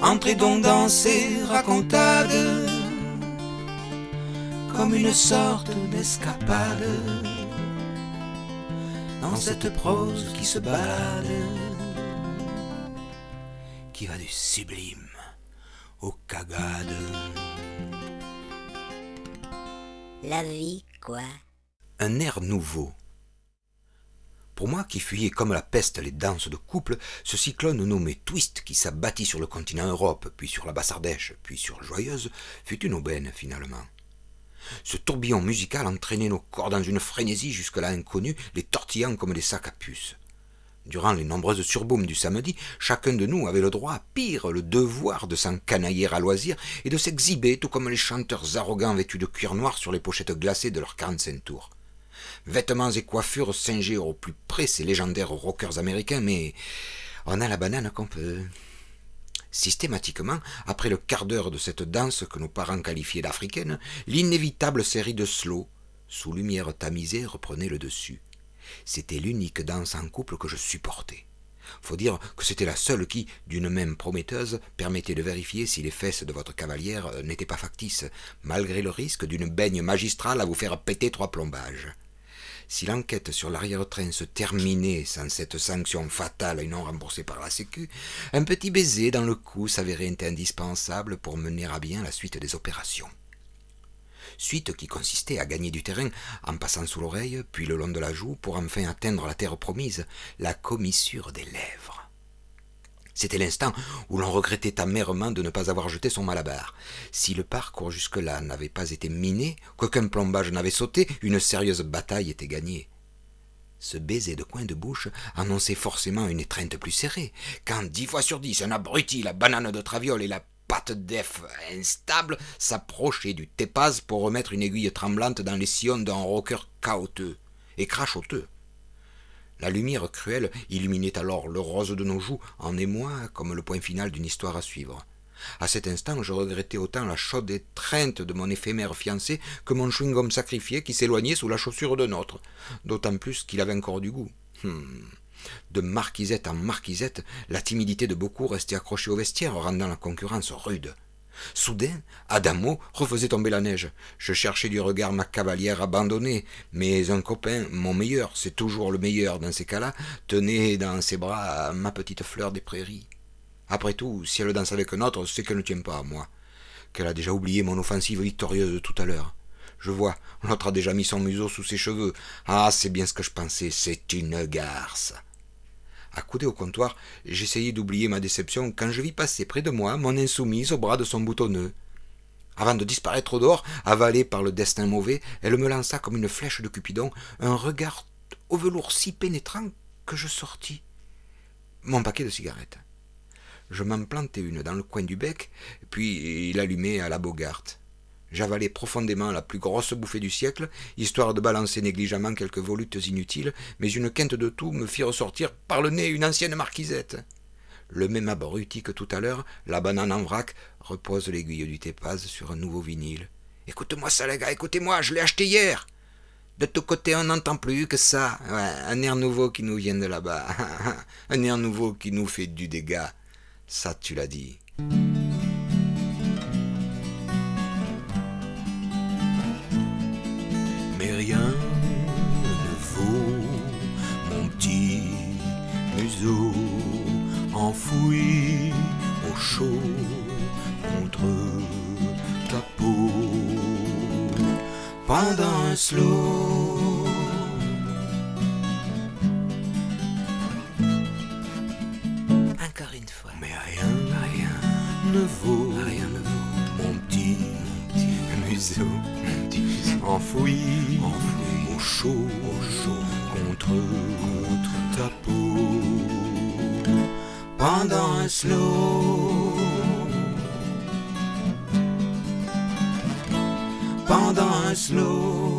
Entrez donc dans ces racontades, comme une sorte d'escapade, dans cette prose qui se balade, qui va du sublime au cagade. La vie, quoi. Un air nouveau. Pour moi qui fuyais comme la peste les danses de couple, ce cyclone nommé Twist qui s'abattit sur le continent Europe, puis sur la Basse-Ardèche, puis sur Joyeuse, fut une aubaine finalement. Ce tourbillon musical entraînait nos corps dans une frénésie jusque-là inconnue, les tortillant comme des sacs à puces. Durant les nombreuses surbaumes du samedi, chacun de nous avait le droit, pire, le devoir de s'encanailler à loisir et de s'exhiber tout comme les chanteurs arrogants vêtus de cuir noir sur les pochettes glacées de leurs 45 tours. Vêtements et coiffures singés au plus près ces légendaires rockers américains, mais on a la banane qu'on peut. Systématiquement, après le quart d'heure de cette danse que nos parents qualifiaient d'africaine, l'inévitable série de slow, sous lumière tamisée, reprenait le dessus. C'était l'unique danse en couple que je supportais. Faut dire que c'était la seule qui, d'une même prometteuse, permettait de vérifier si les fesses de votre cavalière n'étaient pas factices, malgré le risque d'une baigne magistrale à vous faire péter 3 plombages. Si l'enquête sur l'arrière-train se terminait sans cette sanction fatale et non remboursée par la Sécu, un petit baiser dans le cou s'avérait indispensable pour mener à bien la suite des opérations. Suite qui consistait à gagner du terrain en passant sous l'oreille, puis le long de la joue, pour enfin atteindre la terre promise, la commissure des lèvres. C'était l'instant où l'on regrettait amèrement de ne pas avoir jeté son malabar. Si le parcours jusque-là n'avait pas été miné, qu'aucun plombage n'avait sauté, une sérieuse bataille était gagnée. Ce baiser de coin de bouche annonçait forcément une étreinte plus serrée. Quand 10 fois sur 10, un abruti, la banane de Traviole et la patte d'Ef instable s'approchaient du tépaz pour remettre une aiguille tremblante dans les sillons d'un rocker chaotique et crachoteux. La lumière cruelle illuminait alors le rose de nos joues en émoi comme le point final d'une histoire à suivre. À cet instant, je regrettais autant la chaude étreinte de mon éphémère fiancé que mon chewing-gum sacrifié qui s'éloignait sous la chaussure de notre, d'autant plus qu'il avait encore du goût. De marquisette en marquisette, la timidité de beaucoup restait accrochée au vestiaire, rendant la concurrence rude. Soudain, Adamo refaisait tomber la neige. Je cherchais du regard ma cavalière abandonnée, mais un copain, mon meilleur, c'est toujours le meilleur dans ces cas-là, tenait dans ses bras ma petite fleur des prairies. Après tout, si elle danse avec un autre, c'est qu'elle ne tient pas à moi, qu'elle a déjà oublié mon offensive victorieuse de tout à l'heure. Je vois, l'autre a déjà mis son museau sous ses cheveux. Ah, c'est bien ce que je pensais, c'est une garce. Accoudé au comptoir, j'essayais d'oublier ma déception quand je vis passer près de moi mon insoumise au bras de son boutonneux. Avant de disparaître au dehors, avalée par le destin mauvais, elle me lança comme une flèche de Cupidon un regard au velours si pénétrant que je sortis mon paquet de cigarettes. Je m'en plantai une dans le coin du bec, puis l'allumai à la Bogart. J'avalai profondément la plus grosse bouffée du siècle, histoire de balancer négligemment quelques volutes inutiles, mais une quinte de tout me fit ressortir par le nez une ancienne marquisette. Le même abruti que tout à l'heure, la banane en vrac, repose l'aiguille du tépaz sur un nouveau vinyle. Écoute-moi ça, les gars, écoutez-moi, je l'ai acheté hier. De tous côtés, on n'entend plus que ça. Ouais, un air nouveau qui nous vient de là-bas. Un air nouveau qui nous fait du dégât. Ça, tu l'as dit. Mais rien ne vaut mon petit museau enfoui au chaud contre ta peau pendant un slow. Encore une fois. Mais rien ne vaut mon petit museau enfoui au chaud contre ta peau pendant un slow. Pendant un slow.